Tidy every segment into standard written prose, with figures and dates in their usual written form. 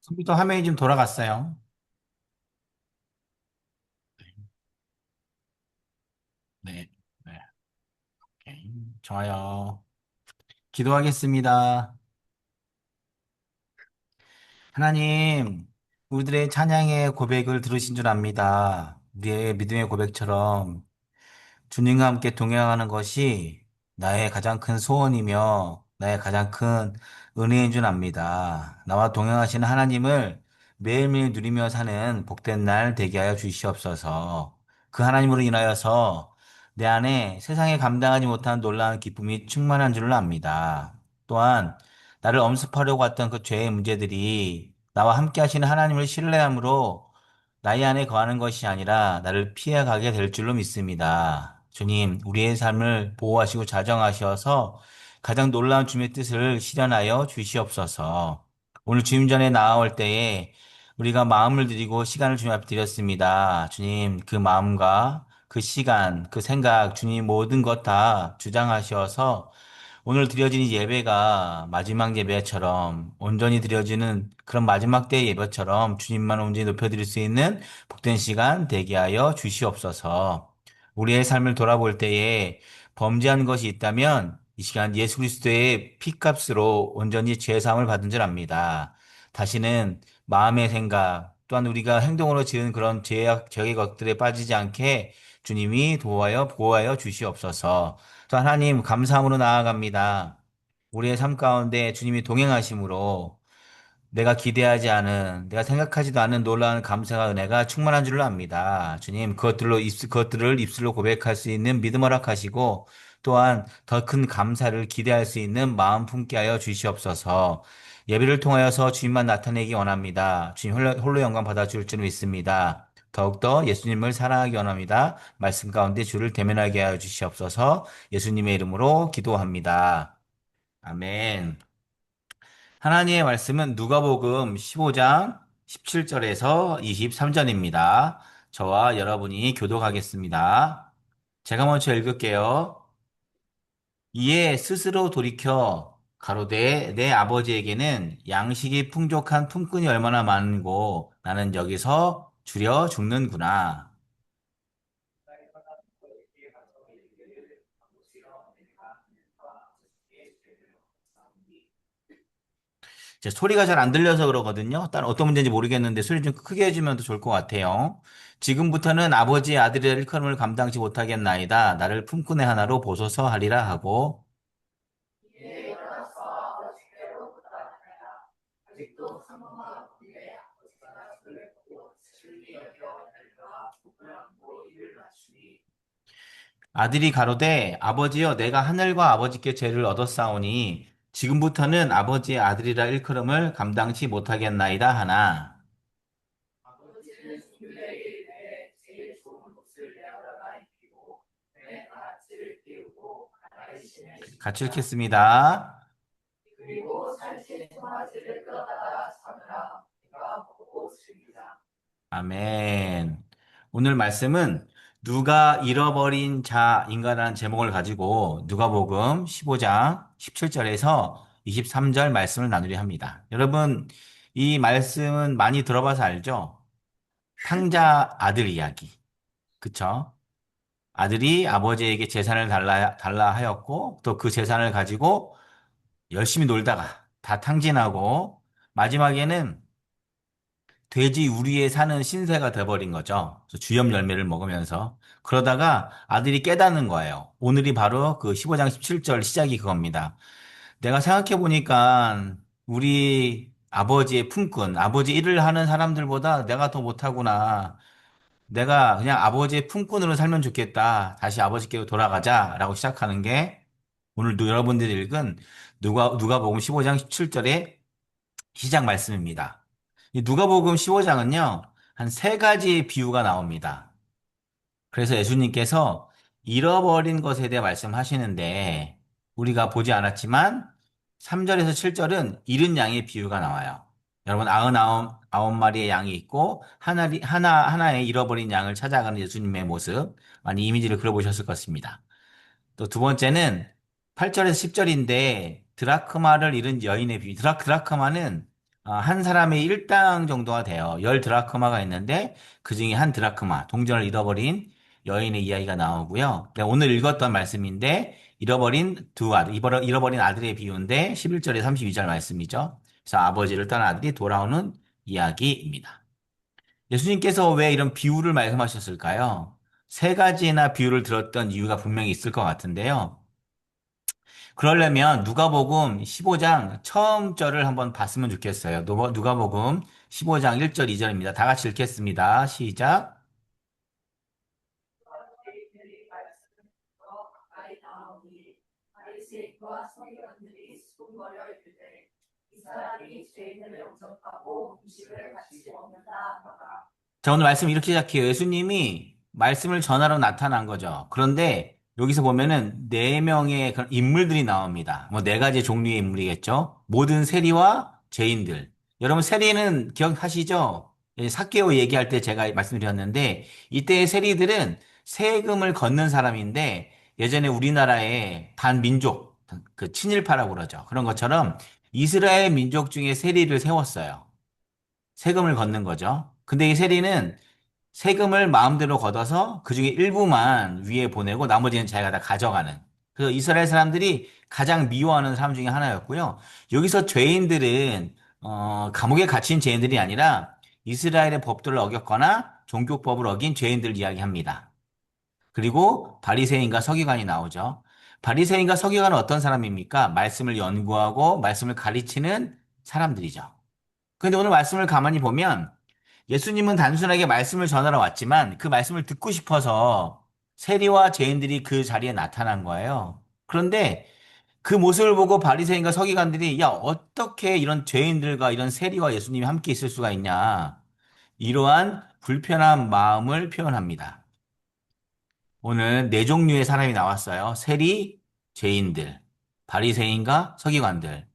컴퓨터 화면이 좀 돌아갔어요. 네. 네. 오케이. 좋아요. 기도하겠습니다. 하나님, 우리들의 찬양의 고백을 들으신 줄 압니다. 우리의 믿음의 고백처럼 주님과 함께 동행하는 것이 나의 가장 큰 소원이며 나의 가장 큰 은혜인 줄 압니다. 나와 동행하시는 하나님을 매일매일 누리며 사는 복된 날 되게 하여 주시옵소서. 그 하나님으로 인하여서 내 안에 세상에 감당하지 못한 놀라운 기쁨이 충만한 줄을 압니다. 또한 나를 엄습하려고 했던 그 죄의 문제들이 나와 함께 하시는 하나님을 신뢰함으로 나의 안에 거하는 것이 아니라 나를 피해가게 될 줄로 믿습니다. 주님, 우리의 삶을 보호하시고 자정하셔서 가장 놀라운 주님의 뜻을 실현하여 주시옵소서. 오늘 주님 전에 나아올 때에 우리가 마음을 드리고 시간을 주님 앞에 드렸습니다. 주님, 그 마음과 그 시간, 그 생각, 주님 모든 것 다 주장하셔서 오늘 드려진 이 예배가 마지막 예배처럼 온전히 드려지는 그런 마지막 때의 예배처럼 주님만 온전히 높여드릴 수 있는 복된 시간 되게 하여 주시옵소서. 우리의 삶을 돌아볼 때에 범죄한 것이 있다면 이 시간 예수 그리스도의 피값으로 온전히 죄사함을 받은 줄 압니다. 다시는 마음의 생각 또한 우리가 행동으로 지은 그런 죄의 것들에 빠지지 않게 주님이 도와여 보호하여 주시옵소서. 또 하나님 감사함으로 나아갑니다. 우리의 삶 가운데 주님이 동행하심으로 내가 기대하지 않은, 내가 생각하지도 않은 놀라운 감사와 은혜가 충만한 줄로 압니다. 주님, 그것들을 입술로 고백할 수 있는 믿음 허락하시고, 또한 더 큰 감사를 기대할 수 있는 마음 품게 하여 주시옵소서. 예배를 통하여서 주님만 나타내기 원합니다. 주님 홀로 영광 받아줄 줄 믿습니다. 더욱더 예수님을 사랑하기 원합니다. 말씀 가운데 주를 대면하게 하여 주시옵소서. 예수님의 이름으로 기도합니다. 아멘. 하나님의 말씀은 누가복음 15장 17절에서 23절입니다. 저와 여러분이 교독하겠습니다. 제가 먼저 읽을게요. 이에 스스로 돌이켜 가로되 내 아버지에게는 양식이 풍족한 품꾼이 얼마나 많고 나는 여기서 줄여 죽는구나. 제 소리가 잘 안 들려서 그러거든요. 다른 어떤 문제인지 모르겠는데 소리 좀 크게 해주면 더 좋을 것 같아요. 지금부터는 아버지의 아들의 일컬음을 감당치 못하겠나이다. 나를 품꾼의 하나로 보소서 하리라 하고 아들이 가로되 아버지여 내가 하늘과 아버지께 죄를 얻었사오니 지금부터는 아버지의 아들이라 일컬음을 감당치 못하겠나이다 하나 같이 읽겠습니다. 아멘. 오늘 말씀은 누가 잃어버린 자인가라는 제목을 가지고 누가복음 15장 17절에서 23절 말씀을 나누려 합니다. 여러분, 이 말씀은 많이 들어봐서 알죠? 탕자 아들 이야기. 그쵸? 아들이 아버지에게 재산을 달라 하였고 또 그 재산을 가지고 열심히 놀다가 다 탕진하고 마지막에는 돼지 우리에 사는 신세가 돼버린 거죠. 그래서 주염 열매를 먹으면서. 그러다가 아들이 깨닫는 거예요. 오늘이 바로 그 15장 17절 시작이 그겁니다. 내가 생각해 보니까 우리 아버지의 품꾼, 아버지 일을 하는 사람들보다 내가 더 못하구나. 내가 그냥 아버지의 품꾼으로 살면 좋겠다. 다시 아버지께로 돌아가자라고 시작하는 게 오늘 여러분들이 읽은 누가복음 15장 17절의 시작 말씀입니다. 이 누가복음 15장은요, 한 세 가지의 비유가 나옵니다. 그래서 예수님께서 잃어버린 것에 대해 말씀하시는데, 우리가 보지 않았지만, 3절에서 7절은 잃은 양의 비유가 나와요. 여러분, 99마리의 양이 있고, 하나의 잃어버린 양을 찾아가는 예수님의 모습, 많이 이미지를 그려보셨을 것입니다. 또 두 번째는 8절에서 10절인데, 드라크마를 잃은 여인의 비유. 드라크마는 한 사람의 일당 정도가 돼요. 10드라크마가 있는데 그 중에 한 드라크마, 동전을 잃어버린 여인의 이야기가 나오고요. 네, 오늘 읽었던 말씀인데 잃어버린 두 아들, 잃어버린 아들의 비유인데 11절에 32절 말씀이죠. 그래서 아버지를 떠난 아들이 돌아오는 이야기입니다. 예수님께서 왜 이런 비유를 말씀하셨을까요? 세 가지나 비유를 들었던 이유가 분명히 있을 것 같은데요. 그러려면 누가복음 15장 처음 절을 한번 봤으면 좋겠어요. 누가복음 15장 1절 2절입니다. 다 같이 읽겠습니다. 시작. 바리새인과 서기관들이 수군거려 이르되 이 사람이 죄인을 영접하고 음식을 같이 먹는다 하더라. 자, 오늘 말씀 이렇게 시작해요. 예수님이 말씀을 전하러 나타난 거죠. 그런데 여기서 보면은 네 명의 그런 인물들이 나옵니다. 뭐 네 가지 종류의 인물이겠죠. 모든 세리와 죄인들. 여러분 세리는 기억하시죠? 삭개오 얘기할 때 제가 말씀드렸는데 이때의 세리들은 세금을 걷는 사람인데 예전에 우리나라의 반민족, 그 친일파라고 그러죠. 그런 것처럼 이스라엘 민족 중에 세리를 세웠어요. 세금을 걷는 거죠. 근데 이 세리는 세금을 마음대로 걷어서 그중에 일부만 위에 보내고 나머지는 자기가 다 가져가는. 그래서 이스라엘 사람들이 가장 미워하는 사람 중에 하나였고요. 여기서 죄인들은 감옥에 갇힌 죄인들이 아니라 이스라엘의 법들을 어겼거나 종교법을 어긴 죄인들 이야기합니다. 그리고 바리새인과 서기관이 나오죠. 바리새인과 서기관은 어떤 사람입니까? 말씀을 연구하고 말씀을 가르치는 사람들이죠. 그런데 오늘 말씀을 가만히 보면 예수님은 단순하게 말씀을 전하러 왔지만 그 말씀을 듣고 싶어서 세리와 죄인들이 그 자리에 나타난 거예요. 그런데 그 모습을 보고 바리새인과 서기관들이 야, 어떻게 이런 죄인들과 이런 세리와 예수님이 함께 있을 수가 있냐. 이러한 불편한 마음을 표현합니다. 오늘 네 종류의 사람이 나왔어요. 세리, 죄인들, 바리새인과 서기관들.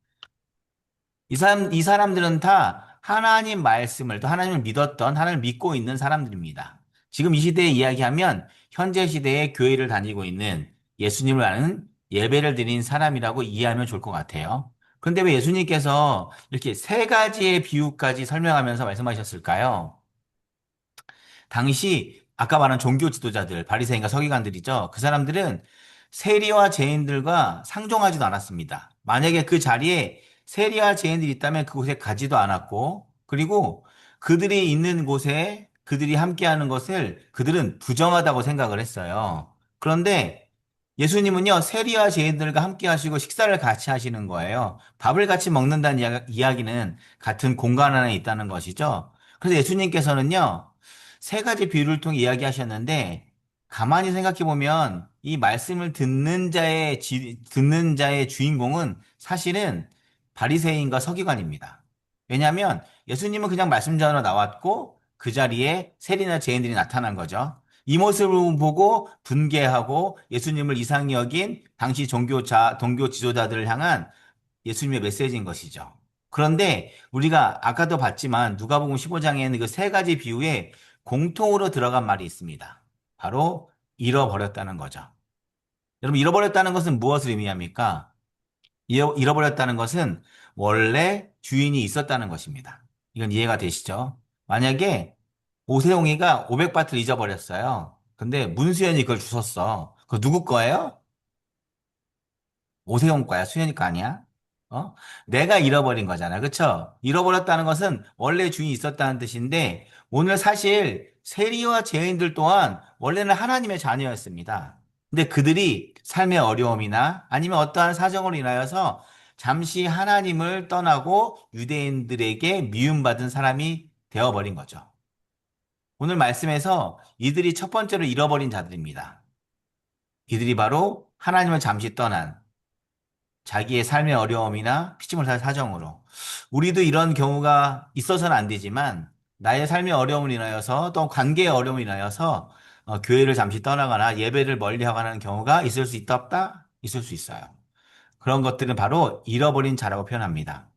이 사람들은 다 하나님 말씀을 또 하나님을 믿었던 하나님을 믿고 있는 사람들입니다. 지금 이 시대에 이야기하면 현재 시대에 교회를 다니고 있는 예수님을 아는 예배를 드린 사람이라고 이해하면 좋을 것 같아요. 그런데 왜 예수님께서 이렇게 세 가지의 비유까지 설명하면서 말씀하셨을까요? 당시 아까 말한 종교 지도자들, 바리새인과 서기관들이죠. 그 사람들은 세리와 죄인들과 상종하지도 않았습니다. 만약에 그 자리에 세리와 죄인들이 있다면 그곳에 가지도 않았고, 그리고 그들이 있는 곳에 그들이 함께하는 것을 그들은 부정하다고 생각을 했어요. 그런데 예수님은요, 세리와 죄인들과 함께 하시고 식사를 같이 하시는 거예요. 밥을 같이 먹는다는 이야기는 같은 공간 안에 있다는 것이죠. 그래서 예수님께서는요, 세 가지 비유를 통해 이야기하셨는데, 가만히 생각해 보면 이 말씀을 듣는 자의 주인공은 사실은 바리새인과 서기관입니다. 왜냐하면 예수님은 그냥 말씀 전하러 나왔고 그 자리에 세리나 죄인들이 나타난 거죠. 이 모습을 보고 분개하고 예수님을 이상히 여긴 당시 종교 지도자들을 향한 예수님의 메시지인 것이죠. 그런데 우리가 아까도 봤지만 누가복음 15장에는 그 세 가지 비유에 공통으로 들어간 말이 있습니다. 바로 잃어버렸다는 거죠. 여러분, 잃어버렸다는 것은 무엇을 의미합니까? 잃어버렸다는 것은 원래 주인이 있었다는 것입니다. 이건 이해가 되시죠? 만약에 오세용이가 500바트를 잊어버렸어요. 근데 문수연이 그걸 주웠어. 그거 누구 거예요? 오세훈 거야. 수현이 거 아니야? 어? 내가 잃어버린 거잖아. 그쵸? 잃어버렸다는 것은 원래 주인이 있었다는 뜻인데 오늘 사실 세리와 죄인들 또한 원래는 하나님의 자녀였습니다. 근데 그들이 삶의 어려움이나 아니면 어떠한 사정으로 인하여서 잠시 하나님을 떠나고 유대인들에게 미움받은 사람이 되어버린 거죠. 오늘 말씀에서 이들이 첫 번째로 잃어버린 자들입니다. 이들이 바로 하나님을 잠시 떠난 자기의 삶의 어려움이나 피치 못할 사정으로. 우리도 이런 경우가 있어서는 안 되지만 나의 삶의 어려움을 인하여서 또 관계의 어려움을 인하여서 교회를 잠시 떠나거나 예배를 멀리하거나 하는 경우가 있을 수 있다 없다? 있을 수 있어요. 그런 것들은 바로 잃어버린 자라고 표현합니다.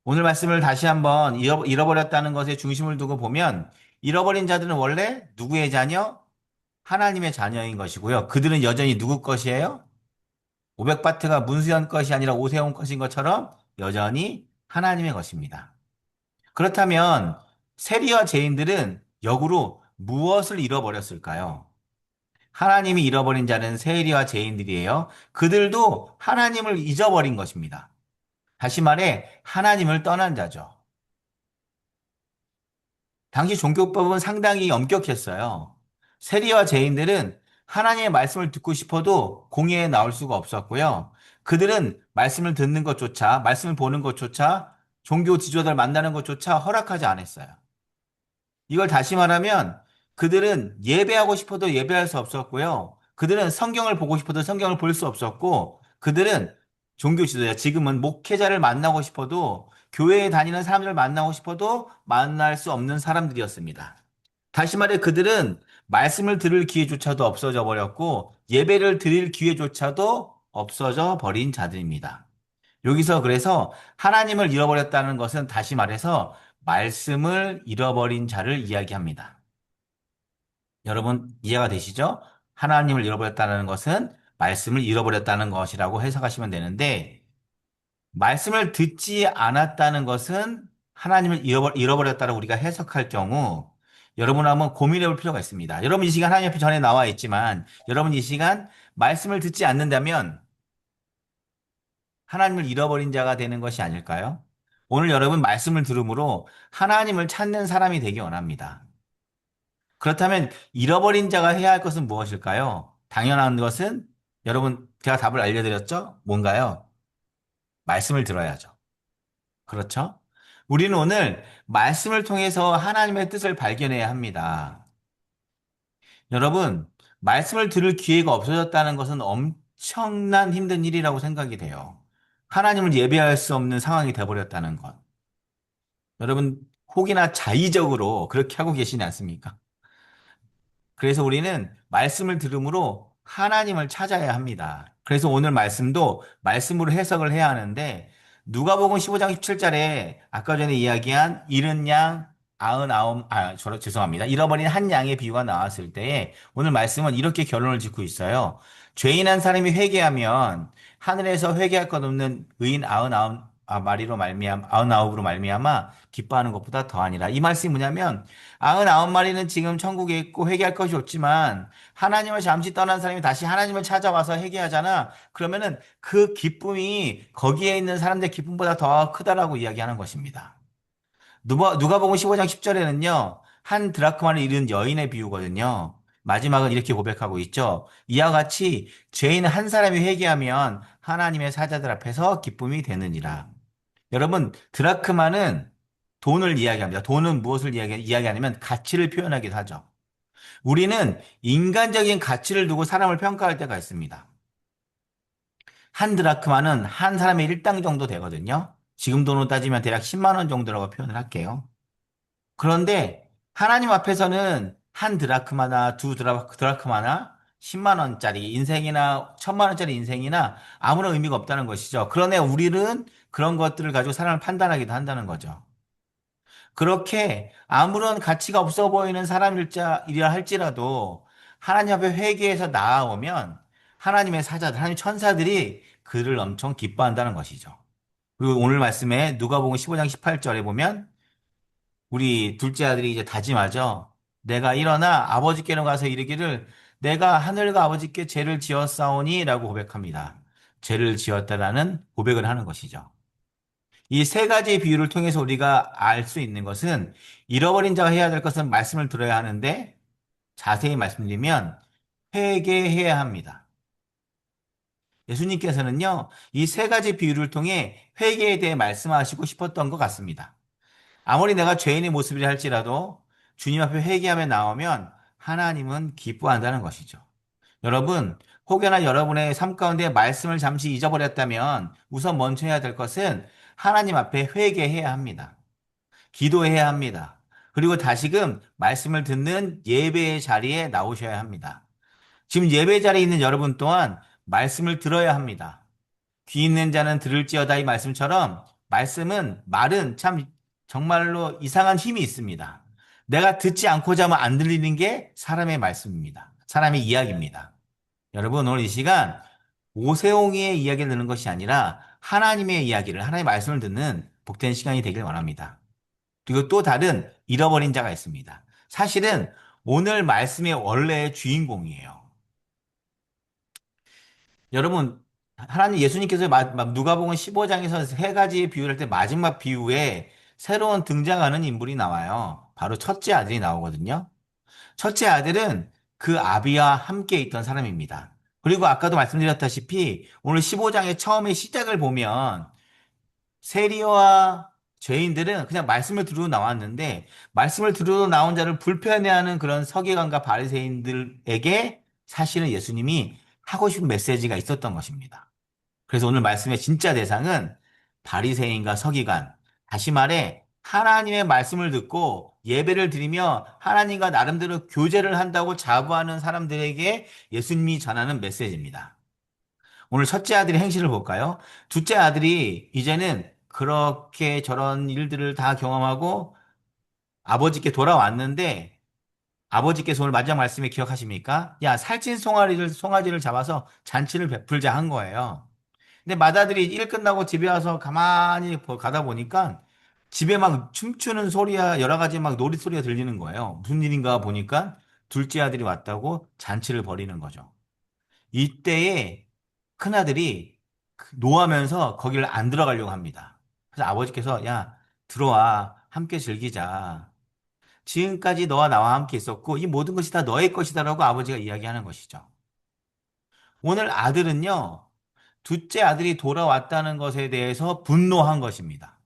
오늘 말씀을 다시 한번 잃어버렸다는 것에 중심을 두고 보면 잃어버린 자들은 원래 누구의 자녀? 하나님의 자녀인 것이고요. 그들은 여전히 누구 것이에요? 500바트가 문수연 것이 아니라 오세훈 것인 것처럼 여전히 하나님의 것입니다. 그렇다면 세리와 죄인들은 역으로 무엇을 잃어버렸을까요? 하나님이 잃어버린 자는 세리와 죄인들이에요. 그들도 하나님을 잊어버린 것입니다. 다시 말해 하나님을 떠난 자죠. 당시 종교법은 상당히 엄격했어요. 세리와 죄인들은 하나님의 말씀을 듣고 싶어도 공회에 나올 수가 없었고요. 그들은 말씀을 듣는 것조차, 말씀을 보는 것조차, 종교 지도자를 만나는 것조차 허락하지 않았어요. 이걸 다시 말하면 그들은 예배하고 싶어도 예배할 수 없었고요. 그들은 성경을 보고 싶어도 성경을 볼 수 없었고, 그들은 종교 지도자, 지금은 목회자를 만나고 싶어도 교회에 다니는 사람들을 만나고 싶어도 만날 수 없는 사람들이었습니다. 다시 말해 그들은 말씀을 들을 기회조차도 없어져 버렸고, 예배를 드릴 기회조차도 없어져 버린 자들입니다. 여기서 그래서 하나님을 잃어버렸다는 것은 다시 말해서 말씀을 잃어버린 자를 이야기합니다. 여러분 이해가 되시죠? 하나님을 잃어버렸다는 것은 말씀을 잃어버렸다는 것이라고 해석하시면 되는데, 말씀을 듣지 않았다는 것은 하나님을 잃어버렸다고 우리가 해석할 경우, 여러분 한번 고민해 볼 필요가 있습니다. 여러분 이 시간 하나님 앞에 전에 나와 있지만, 여러분 이 시간 말씀을 듣지 않는다면 하나님을 잃어버린 자가 되는 것이 아닐까요? 오늘 여러분 말씀을 들음으로 하나님을 찾는 사람이 되기 원합니다. 그렇다면 잃어버린 자가 해야 할 것은 무엇일까요? 당연한 것은 여러분 제가 답을 알려드렸죠? 뭔가요? 말씀을 들어야죠. 그렇죠? 우리는 오늘 말씀을 통해서 하나님의 뜻을 발견해야 합니다. 여러분, 말씀을 들을 기회가 없어졌다는 것은 엄청난 힘든 일이라고 생각이 돼요. 하나님을 예배할 수 없는 상황이 되어버렸다는 것. 여러분, 혹이나 자의적으로 그렇게 하고 계시지 않습니까? 그래서 우리는 말씀을 들음으로 하나님을 찾아야 합니다. 그래서 오늘 말씀도 말씀으로 해석을 해야 하는데, 누가복음 15장 17절에 아까 전에 이야기한 잃은 양 99, 죄송합니다. 잃어버린 한 양의 비유가 나왔을 때에 오늘 말씀은 이렇게 결론을 짓고 있어요. 죄인 한 사람이 회개하면 하늘에서 회개할 것 없는 의인 99 마리로 말미암아 99으로 말미암아 기뻐하는 것보다 더하니라. 이 말씀이 뭐냐면 99마리는 지금 천국에 있고 회개할 것이 없지만 하나님을 잠시 떠난 사람이 다시 하나님을 찾아와서 회개하잖아. 그러면은 그 기쁨이 거기에 있는 사람들의 기쁨보다 더 크다라고 이야기하는 것입니다. 누가복음 15장 10절에는요. 한 드라크마를 잃은 여인의 비유거든요. 마지막은 이렇게 고백하고 있죠. 이와 같이 죄인 한 사람이 회개하면 하나님의 사자들 앞에서 기쁨이 되느니라. 여러분, 드라크마는 돈을 이야기합니다. 돈은 무엇을 이야기하냐면 가치를 표현하기도 하죠. 우리는 인간적인 가치를 두고 사람을 평가할 때가 있습니다. 한 드라크마는 한 사람의 일당 정도 되거든요. 지금 돈으로 따지면 대략 10만 원 정도라고 표현을 할게요. 그런데 하나님 앞에서는 한 드라크마나 두 드라크마나 10만 원짜리 인생이나 1000만 원짜리 인생이나 아무런 의미가 없다는 것이죠. 그러나 우리는 그런 것들을 가지고 사람을 판단하기도 한다는 거죠. 그렇게 아무런 가치가 없어 보이는 사람이라 할지라도 하나님 앞에 회개해서 나아오면 하나님의 사자들, 하나님 천사들이 그를 엄청 기뻐한다는 것이죠. 그리고 오늘 말씀에 누가복음 15장 18절에 보면 우리 둘째 아들이 이제 다짐하죠. 내가 일어나 아버지께로 가서 이르기를 내가 하늘과 아버지께 죄를 지었사오니 라고 고백합니다. 죄를 지었다라는 고백을 하는 것이죠. 이 세 가지 비유를 통해서 우리가 알 수 있는 것은 잃어버린 자가 해야 될 것은 말씀을 들어야 하는데 자세히 말씀드리면 회개해야 합니다. 예수님께서는요, 이 세 가지 비유를 통해 회개에 대해 말씀하시고 싶었던 것 같습니다. 아무리 내가 죄인의 모습이라 할지라도 주님 앞에 회개하며 나오면 하나님은 기뻐한다는 것이죠. 여러분, 혹여나 여러분의 삶 가운데 말씀을 잠시 잊어버렸다면 우선 먼저 해야 될 것은 하나님 앞에 회개해야 합니다. 기도해야 합니다. 그리고 다시금 말씀을 듣는 예배의 자리에 나오셔야 합니다. 지금 예배 자리에 있는 여러분 또한 말씀을 들어야 합니다. 귀 있는 자는 들을지어다 이 말씀처럼 말은 참 정말로 이상한 힘이 있습니다. 내가 듣지 않고자 하면 안 들리는 게 사람의 말씀입니다. 사람의 이야기입니다. 여러분 오늘 이 시간 오세홍이의 이야기를 듣는 것이 아니라 하나님의 이야기를 하나님의 말씀을 듣는 복된 시간이 되길 원합니다. 그리고 또 다른 잃어버린 자가 있습니다. 사실은 오늘 말씀의 원래의 주인공이에요. 여러분, 하나님 예수님께서 누가복음 15장에서 세 가지 비유를 할 때 마지막 비유에 새로운 등장하는 인물이 나와요. 바로 첫째 아들이 나오거든요. 첫째 아들은 그 아비와 함께 있던 사람입니다. 그리고 아까도 말씀드렸다시피 오늘 15장의 처음에 시작을 보면 세리와 죄인들은 그냥 말씀을 들으러 나왔는데 말씀을 들으러 나온 자를 불편해하는 그런 서기관과 바리새인들에게 사실은 예수님이 하고 싶은 메시지가 있었던 것입니다. 그래서 오늘 말씀의 진짜 대상은 바리새인과 서기관, 다시 말해 하나님의 말씀을 듣고 예배를 드리며 하나님과 나름대로 교제를 한다고 자부하는 사람들에게 예수님이 전하는 메시지입니다. 오늘 첫째 아들의 행실을 볼까요? 둘째 아들이 이제는 그렇게 저런 일들을 다 경험하고 아버지께 돌아왔는데 아버지께서 오늘 마지막 말씀에 기억하십니까? 야, 살찐 송아지를 잡아서 잔치를 베풀자 한 거예요. 근데 맏아들이 일 끝나고 집에 와서 가만히 가다 보니까 집에 막 춤추는 소리야 여러 가지 막 놀이소리가 들리는 거예요. 무슨 일인가 보니까 둘째 아들이 왔다고 잔치를 벌이는 거죠. 이때에 큰아들이 노하면서 거기를 안 들어가려고 합니다. 그래서 아버지께서 야, 들어와. 함께 즐기자. 지금까지 너와 나와 함께 있었고 이 모든 것이 다 너의 것이다라고 아버지가 이야기하는 것이죠. 오늘 아들은요. 둘째 아들이 돌아왔다는 것에 대해서 분노한 것입니다.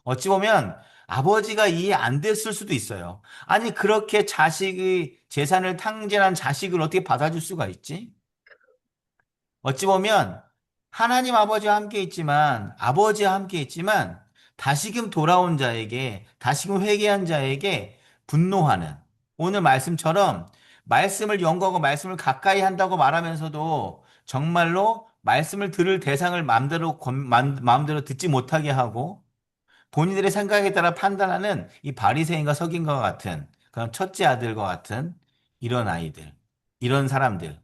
어찌 보면 아버지가 이해 안 됐을 수도 있어요. 아니, 그렇게 자식의 재산을 탕진한 자식을 어떻게 받아줄 수가 있지? 어찌 보면 하나님 아버지와 함께 있지만 아버지와 함께 있지만 다시금 돌아온 자에게 다시금 회개한 자에게 분노하는 오늘 말씀처럼 말씀을 연구하고 말씀을 가까이 한다고 말하면서도 정말로 말씀을 들을 대상을 마음대로 듣지 못하게 하고 본인들의 생각에 따라 판단하는 이 바리새인과 서긴과 같은 그런 첫째 아들과 같은 이런 아이들, 이런 사람들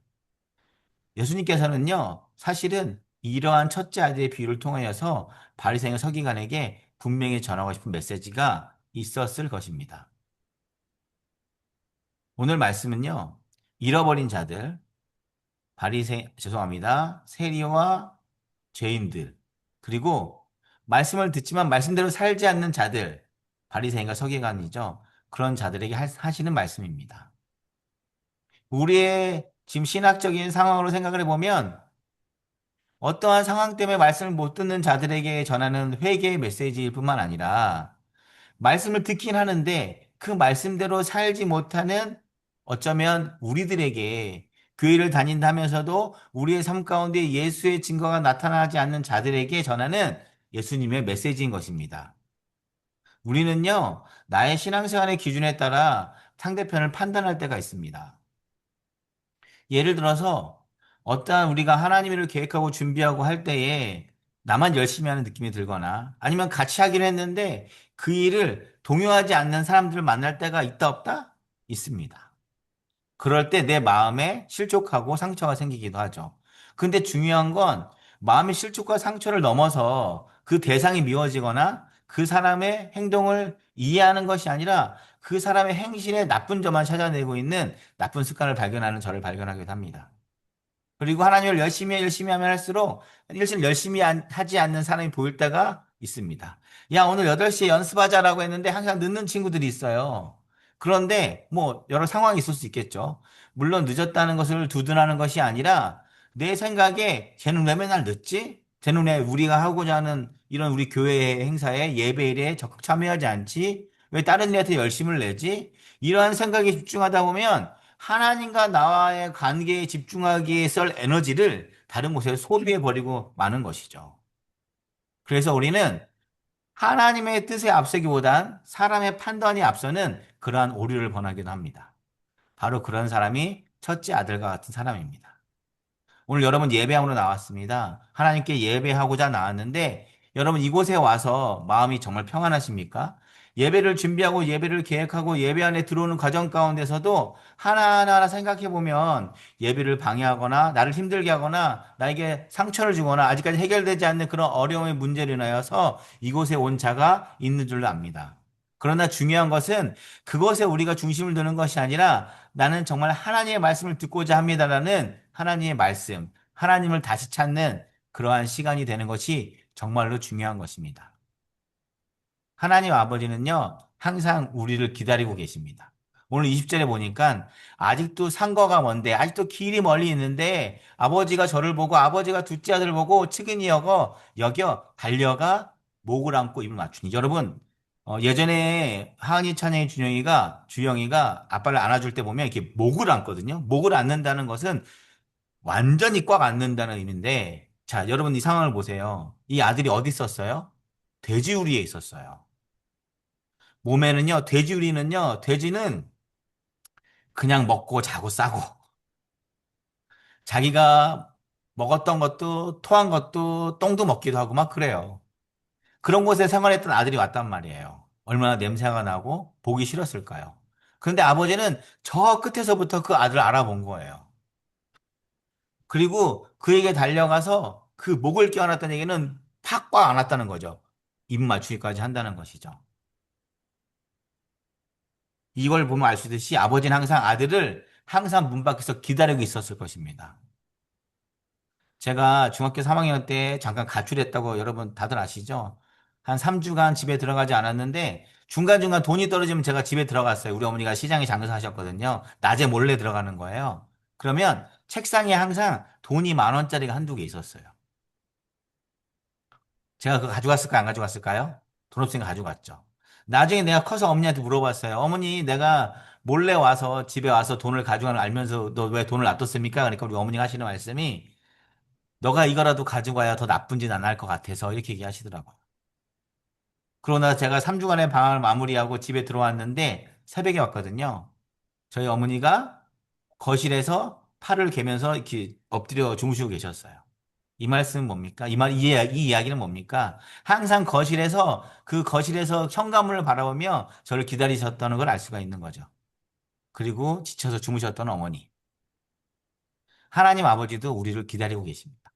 예수님께서는요, 사실은 이러한 첫째 아들의 비유를 통하여서 바리새인 서기관에게 분명히 전하고 싶은 메시지가 있었을 것입니다. 오늘 말씀은요, 잃어버린 자들, 죄송합니다. 세리와 죄인들, 그리고 말씀을 듣지만 말씀대로 살지 않는 자들, 바리새인과 서기관이죠. 그런 자들에게 하시는 말씀입니다. 우리의 지금 신학적인 상황으로 생각을 해보면 어떠한 상황 때문에 말씀을 못 듣는 자들에게 전하는 회개의 메시지일 뿐만 아니라 말씀을 듣긴 하는데 그 말씀대로 살지 못하는 어쩌면 우리들에게 교회를 다닌다면서도 우리의 삶 가운데 예수의 증거가 나타나지 않는 자들에게 전하는 예수님의 메시지인 것입니다. 우리는요, 나의 신앙생활의 기준에 따라 상대편을 판단할 때가 있습니다. 예를 들어서 어떠한 우리가 하나님을 계획하고 준비하고 할 때에 나만 열심히 하는 느낌이 들거나 아니면 같이 하기로 했는데 그 일을 동요하지 않는 사람들을 만날 때가 있다 없다? 있습니다. 그럴 때 내 마음에 실족하고 상처가 생기기도 하죠. 근데 중요한 건 마음의 실족과 상처를 넘어서 그 대상이 미워지거나 그 사람의 행동을 이해하는 것이 아니라 그 사람의 행실에 나쁜 점만 찾아내고 있는 나쁜 습관을 발견하는 저를 발견하기도 합니다. 그리고 하나님을 열심히 하면 할수록 하지 않는 사람이 보일 때가 있습니다. 야, 오늘 8시에 연습하자라고 했는데 항상 늦는 친구들이 있어요. 그런데 뭐 여러 상황이 있을 수 있겠죠. 물론 늦었다는 것을 두둔하는 것이 아니라 내 생각에 쟤는 왜 맨날 늦지? 쟤는 왜 우리가 하고자 하는 이런 우리 교회 행사에 예배일에 적극 참여하지 않지? 왜 다른 데한테 열심을 내지? 이러한 생각에 집중하다 보면 하나님과 나와의 관계에 집중하기에 쓸 에너지를 다른 곳에 소비해 버리고 마는 것이죠. 그래서 우리는 하나님의 뜻에 앞서기보단 사람의 판단이 앞서는 그러한 오류를 범하기도 합니다. 바로 그런 사람이 첫째 아들과 같은 사람입니다. 오늘 여러분 예배함으로 나왔습니다. 하나님께 예배하고자 나왔는데 여러분 이곳에 와서 마음이 정말 평안하십니까? 예배를 준비하고 예배를 계획하고 예배 안에 들어오는 과정 가운데서도 하나하나 생각해 보면 예배를 방해하거나 나를 힘들게 하거나 나에게 상처를 주거나 아직까지 해결되지 않는 그런 어려움의 문제로 인하여서 이곳에 온 자가 있는 줄로 압니다. 그러나 중요한 것은 그것에 우리가 중심을 두는 것이 아니라 나는 정말 하나님의 말씀을 듣고자 합니다라는 하나님의 말씀, 하나님을 다시 찾는 그러한 시간이 되는 것이 정말로 중요한 것입니다. 하나님 아버지는요, 항상 우리를 기다리고 계십니다. 오늘 20절에 보니까 아직도 상거가 먼데, 아직도 길이 멀리 있는데, 아버지가 저를 보고, 아버지가 둘째 아들을 보고, 측은히 여겨, 달려가 목을 안고 입을 맞추니. 여러분, 예전에 하은이 찬양이 주영이가 아빠를 안아줄 때 보면 이렇게 목을 안거든요. 목을 안는다는 것은 완전히 꽉 안는다는 의미인데, 자, 여러분 이 상황을 보세요. 이 아들이 어디 있었어요? 돼지우리에 있었어요. 몸에는요, 돼지는 그냥 먹고 자고 싸고, 자기가 먹었던 것도, 토한 것도, 똥도 먹기도 하고 막 그래요. 그런 곳에 생활했던 아들이 왔단 말이에요. 얼마나 냄새가 나고 보기 싫었을까요? 그런데 아버지는 저 끝에서부터 그 아들을 알아본 거예요. 그리고 그에게 달려가서 그 목을 껴안았다는 얘기는 팍꽉 안았다는 거죠. 입 맞추기까지 한다는 것이죠. 이걸 보면 알 수 있듯이 아버지는 항상 아들을 항상 문 밖에서 기다리고 있었을 것입니다. 제가 중학교 3학년 때 잠깐 가출했다고 여러분 다들 아시죠? 한 3주간 집에 들어가지 않았는데 중간중간 돈이 떨어지면 제가 집에 들어갔어요. 우리 어머니가 시장에 장사하셨거든요. 낮에 몰래 들어가는 거예요. 그러면 책상에 항상 돈이 10,000원짜리가 한두 개 있었어요. 제가 그거 가져갔을까요? 안 가져갔을까요? 돈 없으니까 가져갔죠. 나중에 내가 커서 어머니한테 물어봤어요. 어머니, 내가 몰래 와서 집에 와서 돈을 가져가는 걸 알면서 너 왜 돈을 놔뒀습니까? 그러니까 우리 어머니가 하시는 말씀이 너가 이거라도 가져가야 더 나쁜 짓 안 할 것 같아서 이렇게 얘기하시더라고요. 그러나 제가 3주간의 방황을 마무리하고 집에 들어왔는데 새벽에 왔거든요. 저희 어머니가 거실에서 팔을 개면서 이렇게 엎드려 주무시고 계셨어요. 이 말씀은 뭡니까? 이 이야기는 뭡니까? 항상 그 거실에서 현관문을 바라보며 저를 기다리셨다는 걸 알 수가 있는 거죠. 그리고 지쳐서 주무셨던 어머니. 하나님 아버지도 우리를 기다리고 계십니다.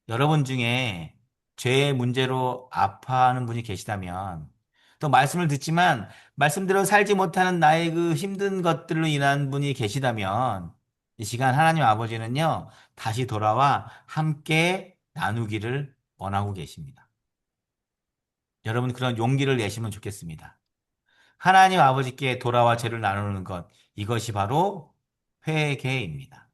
여러분 중에 죄의 문제로 아파하는 분이 계시다면 또 말씀을 듣지만 말씀대로 살지 못하는 나의 그 힘든 것들로 인한 분이 계시다면 이 시간 하나님 아버지는요, 다시 돌아와 함께 나누기를 원하고 계십니다. 여러분 그런 용기를 내시면 좋겠습니다. 하나님 아버지께 돌아와 죄를 나누는 것, 이것이 바로 회개입니다.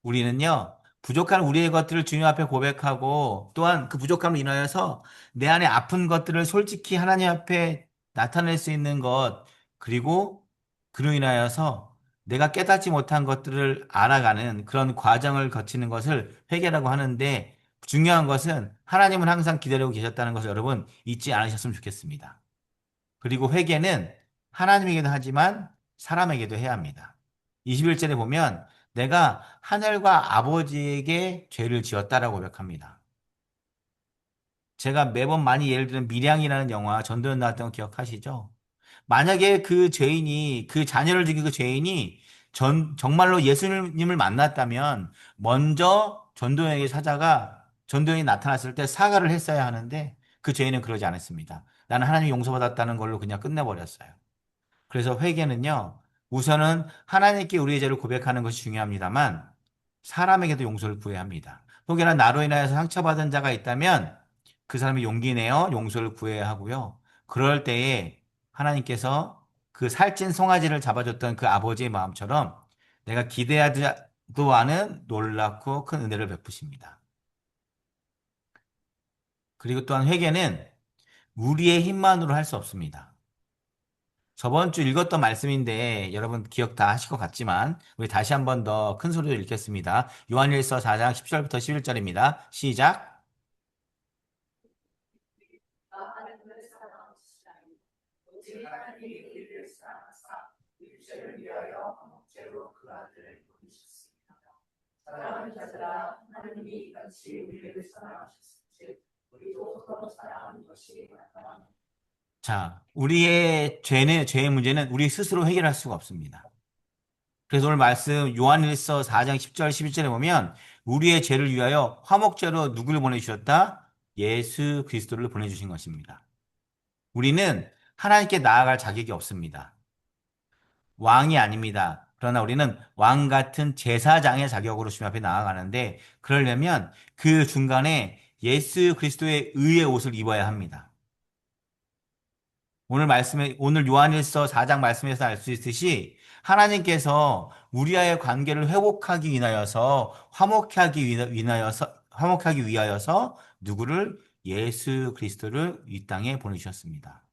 우리는요, 부족한 우리의 것들을 주님 앞에 고백하고 또한 그 부족함을 인하여서 내 안에 아픈 것들을 솔직히 하나님 앞에 나타낼 수 있는 것, 그리고 그로 인하여서 내가 깨닫지 못한 것들을 알아가는 그런 과정을 거치는 것을 회개라고 하는데 중요한 것은 하나님은 항상 기다리고 계셨다는 것을 여러분 잊지 않으셨으면 좋겠습니다. 그리고 회개는 하나님에게도 하지만 사람에게도 해야 합니다. 21절에 보면 내가 하늘과 아버지에게 죄를 지었다라고 고백합니다. 제가 매번 많이 예를 들은 밀양이라는 영화 전도연 나왔던 거 기억하시죠? 만약에 그 죄인이 그 자녀를 죽인 그 죄인이 정말로 예수님을 만났다면 먼저 전도연에게 찾아가 전도연이 나타났을 때 사과를 했어야 하는데 그 죄인은 그러지 않았습니다. 나는 하나님이 용서받았다는 걸로 그냥 끝내버렸어요. 그래서 회개는요, 우선은 하나님께 우리의 죄를 고백하는 것이 중요합니다만, 사람에게도 용서를 구해야 합니다. 혹여나 나로 인하여서 상처받은 자가 있다면, 그 사람이 용기 내어 용서를 구해야 하고요. 그럴 때에 하나님께서 그 살찐 송아지를 잡아줬던 그 아버지의 마음처럼 내가 기대하지도 않은 놀랍고 큰 은혜를 베푸십니다. 그리고 또한 회개는 우리의 힘만으로 할 수 없습니다. 저번 주 읽었던 말씀인데 여러분 기억 다 하실 것 같지만 우리 다시 한번 더 큰 소리로 읽겠습니다. 요한일서 4장 10절부터 11절입니다. 시작. 하나님을 사랑하시나니 오직 하나님이 우리를 사랑하사 육체를 위하여 목재로 그 아들을 보내셨습니다. 사랑하는 자들아 하나님이 이같이 우리를 사랑하셨은즉 우리도 서로 사랑하는 것이 나타납니다. 자, 우리의 죄의 문제는 우리 스스로 해결할 수가 없습니다. 그래서 오늘 말씀 요한일서 4장 10절 11절에 보면 우리의 죄를 위하여 화목제로 누구를 보내주셨다? 예수 그리스도를 보내주신 것입니다. 우리는 하나님께 나아갈 자격이 없습니다. 왕이 아닙니다. 그러나 우리는 왕 같은 제사장의 자격으로 주님 앞에 나아가는데 그러려면 그 중간에 예수 그리스도의 의의 옷을 입어야 합니다. 오늘 요한일서 4장 말씀에서 알 수 있듯이 하나님께서 우리와의 관계를 회복하기 위하여서 화목하기 위하여서 누구를 예수 그리스도를 이 땅에 보내주셨습니다.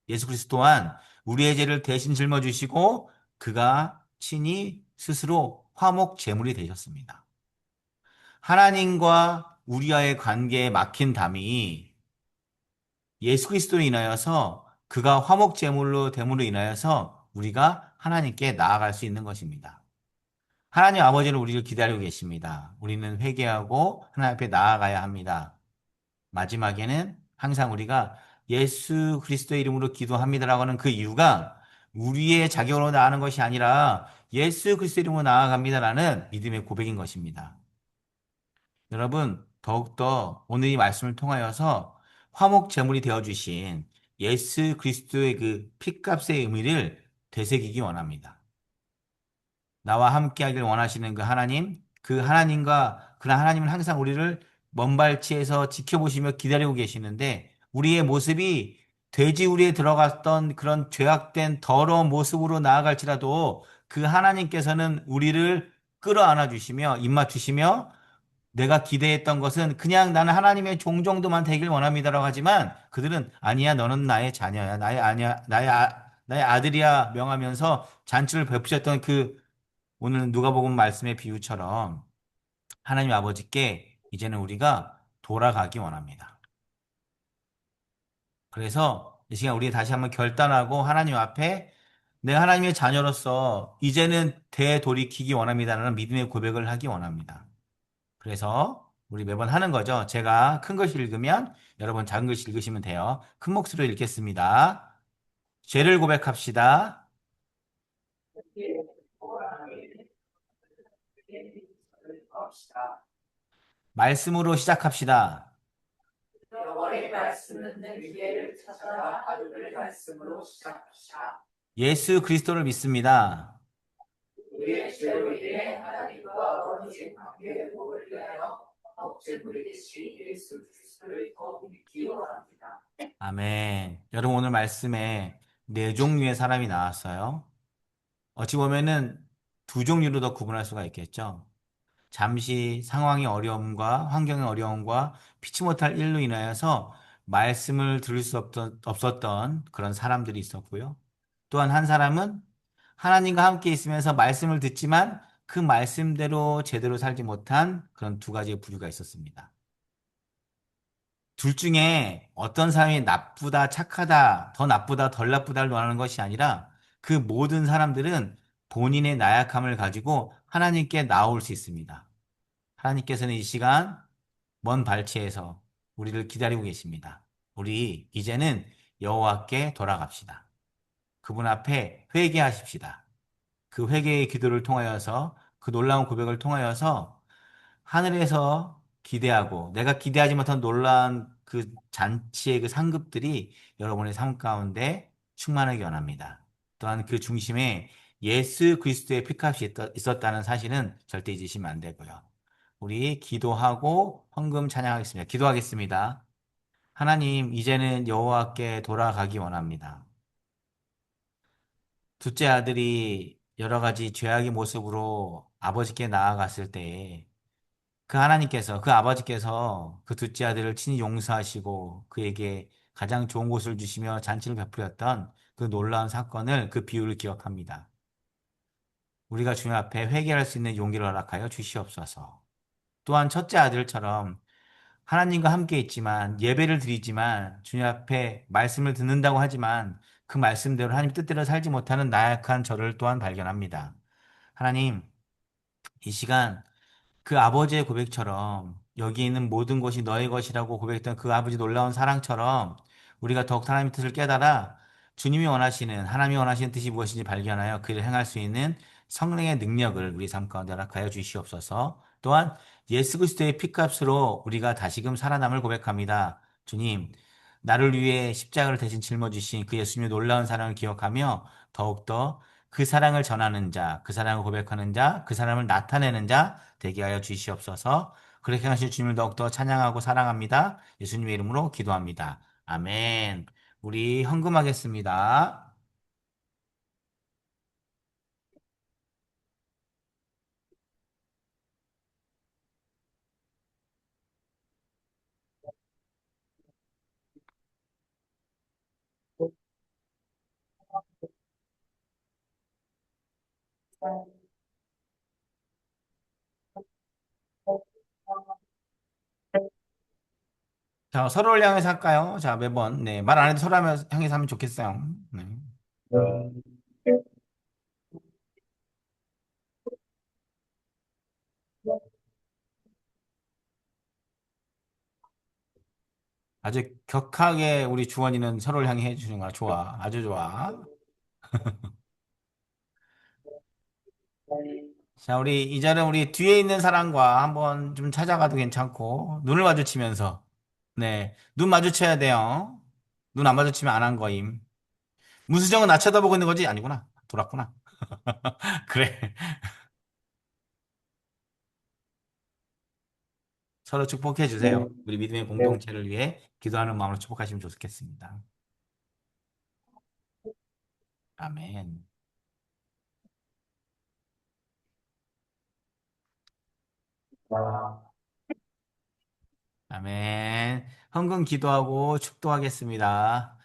예수 그리스도 또한 우리의 죄를 대신 짊어지시고 그가 친히 스스로 화목 제물이 되셨습니다. 하나님과 우리와의 관계에 막힌 담이 예수 그리스도로 인하여서 그가 화목 제물로 됨으로 인하여서 우리가 하나님께 나아갈 수 있는 것입니다. 하나님 아버지는 우리를 기다리고 계십니다. 우리는 회개하고 하나님 앞에 나아가야 합니다. 마지막에는 항상 우리가 예수 그리스도의 이름으로 기도합니다라고 하는 그 이유가 우리의 자격으로 나아가는 것이 아니라 예수 그리스도의 이름으로 나아갑니다라는 믿음의 고백인 것입니다. 여러분, 더욱더 오늘 이 말씀을 통하여서 화목 제물이 되어 주신 예수 그리스도의 그 피값의 의미를 되새기기 원합니다. 나와 함께 하길 원하시는 그 하나님과 그런 하나님은 항상 우리를 먼발치에서 지켜보시며 기다리고 계시는데 우리의 모습이 돼지우리에 들어갔던 그런 죄악된 더러운 모습으로 나아갈지라도 그 하나님께서는 우리를 끌어안아 주시며 입맞 주시며 내가 기대했던 것은 그냥 나는 하나님의 종 정도만 되길 원합니다라고 하지만 그들은 아니야 너는 나의 자녀야 나의 아들이야 명하면서 잔치를 베푸셨던 그 오늘 누가복음 말씀의 비유처럼 하나님 아버지께 이제는 우리가 돌아가기 원합니다. 그래서 이 시간 우리 다시 한번 결단하고 하나님 앞에 내가 하나님의 자녀로서 이제는 되돌이키기 원합니다라는 믿음의 고백을 하기 원합니다. 그래서 우리 매번 하는 거죠. 제가 큰 글씨 읽으면 여러분 작은 글씨 읽으시면 돼요. 큰 목소리로 읽겠습니다. 죄를 고백합시다. 말씀으로 시작합시다. 여호와의 말씀은 내 기회를 찾아라. 하루를 말씀으로 시작하시라. 예수 그리스도를 믿습니다. 우리의 죄로 인해 하나님과 어린 관계의 복을 위하여 억제물이 되신 예수 그리스도를 더욱 믿기 원합니다. 아멘. 여러분 오늘 말씀에 네 종류의 사람이 나왔어요. 어찌 보면은 두 종류로 더 구분할 수가 있겠죠. 잠시 상황의 어려움과 환경의 어려움과 피치 못할 일로 인하여서 말씀을 들을 수 없었던 그런 사람들이 있었고요. 또한 한 사람은 하나님과 함께 있으면서 말씀을 듣지만 그 말씀대로 제대로 살지 못한 그런 두 가지의 부류가 있었습니다. 둘 중에 어떤 사람이 나쁘다, 착하다, 더 나쁘다, 덜 나쁘다를 논하는 것이 아니라 그 모든 사람들은 본인의 나약함을 가지고 하나님께 나올 수 있습니다. 하나님께서는 이 시간 먼 발치에서 우리를 기다리고 계십니다. 우리 이제는 여호와께 돌아갑시다. 그분 앞에 회개하십시다. 그 회개의 기도를 통하여서 그 놀라운 고백을 통하여서 하늘에서 기대하고 내가 기대하지 못한 놀라운 그 잔치의 그 상급들이 여러분의 삶 가운데 충만하기 원합니다. 또한 그 중심에 예수 그리스도의 피값이 있었다는 사실은 절대 잊으시면 안 되고요. 우리 기도하고 헌금 찬양하겠습니다. 기도하겠습니다. 하나님, 이제는 여호와께 돌아가기 원합니다. 둘째 아들이 여러 가지 죄악의 모습으로 아버지께 나아갔을 때에 그 하나님께서, 그 아버지께서 그 둘째 아들을 친히 용서하시고 그에게 가장 좋은 곳을 주시며 잔치를 베풀었던 그 놀라운 사건을, 그 비유를 기억합니다. 우리가 주님 앞에 회개할 수 있는 용기를 허락하여 주시옵소서. 또한 첫째 아들처럼 하나님과 함께 있지만 예배를 드리지만 주님 앞에 말씀을 듣는다고 하지만 그 말씀대로 하나님 뜻대로 살지 못하는 나약한 저를 또한 발견합니다. 하나님, 이 시간 그 아버지의 고백처럼 여기 있는 모든 것이 너의 것이라고 고백했던 그 아버지 놀라운 사랑처럼 우리가 더욱 하나님의 뜻을 깨달아 주님이 원하시는 하나님이 원하시는 뜻이 무엇인지 발견하여 그를 행할 수 있는 성령의 능력을 우리 삶 가운데 허락하여 주시옵소서. 또한 예수 그리스도의 피값으로 우리가 다시금 살아남을 고백합니다. 주님, 나를 위해 십자가를 대신 짊어지신 그 예수님의 놀라운 사랑을 기억하며 더욱더 그 사랑을 전하는 자, 그 사랑을 고백하는 자, 그 사랑을 나타내는 자 되게 하여 주시옵소서. 그렇게 하신 주님을 더욱더 찬양하고 사랑합니다. 예수님의 이름으로 기도합니다. 아멘. 우리 헌금하겠습니다. 자, 서로를 향해서 할까요? 자, 매번. 네, 말 안 해도 서로 향해서 하면 좋겠어요. 네. 아주 격하게 우리 주원이는 서로를 향해 해주는 거야. 좋아. 아주 좋아. 자, 우리 이제는 우리 뒤에 있는 사람과 한번 좀 찾아가도 괜찮고, 눈을 마주치면서. 네, 눈 마주쳐야 돼요. 눈 안 마주치면 안 한 거임. 문수정은 나 쳐다보고 있는 거지? 아니구나. 돌았구나. 그래. 서로 축복해 주세요. 우리 믿음의 공동체를 위해 기도하는 마음으로 축복하시면 좋겠습니다. 아멘. 아멘. 헌금 기도하고 축도하겠습니다.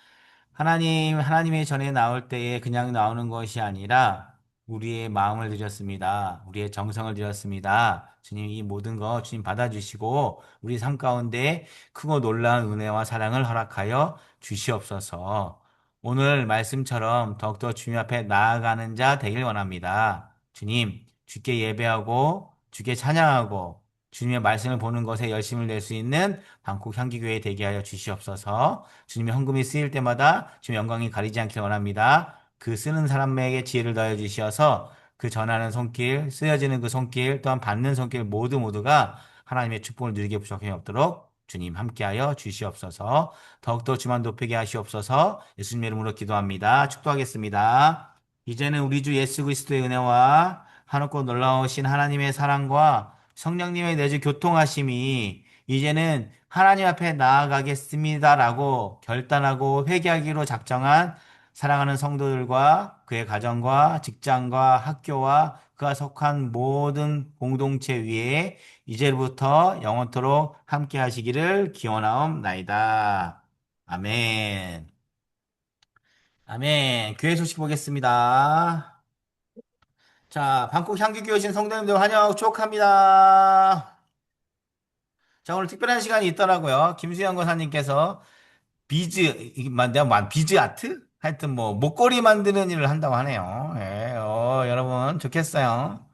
하나님의 전에 나올 때에 그냥 나오는 것이 아니라 우리의 마음을 드렸습니다. 우리의 정성을 드렸습니다. 주님 이 모든 거 주님 받아주시고 우리 삶 가운데 크고 놀라운 은혜와 사랑을 허락하여 주시옵소서. 오늘 말씀처럼 더욱더 주님 앞에 나아가는 자 되길 원합니다. 주님, 주께 예배하고 주께 찬양하고 주님의 말씀을 보는 것에 열심을 낼 수 있는 방콕 향기교회 되게 하여 주시옵소서. 주님의 헌금이 쓰일 때마다 주님 영광이 가리지 않길 원합니다. 그 쓰는 사람에게 지혜를 더해 주시어서 그 전하는 손길, 쓰여지는 그 손길, 또한 받는 손길 모두가 하나님의 축복을 누리게 부족함이 없도록 주님 함께하여 주시옵소서. 더욱더 주만 높이게 하시옵소서. 예수님 이름으로 기도합니다. 축도하겠습니다. 이제는 우리 주 예수 그리스도의 은혜와 한없고 놀라우신 하나님의 사랑과 성령님의 내주 교통하심이 이제는 하나님 앞에 나아가겠습니다라고 결단하고 회개하기로 작정한 사랑하는 성도들과 그의 가정과 직장과 학교와 그가 속한 모든 공동체 위에 이제부터 영원토록 함께 하시기를 기원하옵나이다. 아멘. 아멘. 교회 소식 보겠습니다. 자, 방콕 향기교회 오신 성도님들 환영 축복합니다. 자, 오늘 특별한 시간이 있더라고요. 김수영 권사님께서 비즈, 내가 비즈 아트? 하여튼 뭐, 목걸이 만드는 일을 한다고 하네요. 예, 여러분, 좋겠어요.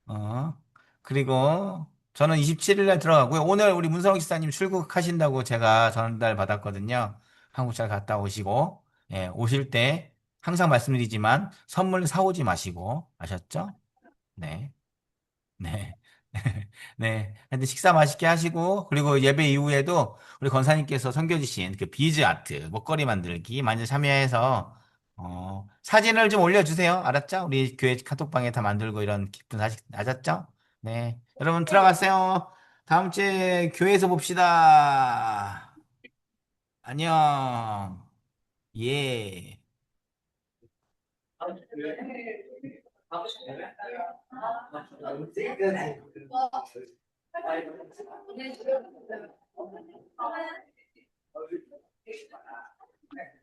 어, 그리고 저는 27일에 들어가고요. 오늘 우리 문성욱 기사님 출국하신다고 제가 전달 받았거든요. 한국 잘 갔다 오시고, 예, 오실 때 항상 말씀드리지만 선물 사오지 마시고, 아셨죠? 네. 네. 네. 하여튼 식사 맛있게 하시고, 그리고 예배 이후에도 우리 권사님께서 섬겨주신 그 비즈 아트, 먹거리 만들기 많이 참여해서, 사진을 좀 올려주세요. 알았죠? 우리 교회 카톡방에 다 만들고 이런 기쁜 사실, 아셨죠? 네. 여러분 들어가세요. 다음 주에 교회에서 봅시다. 안녕. 예.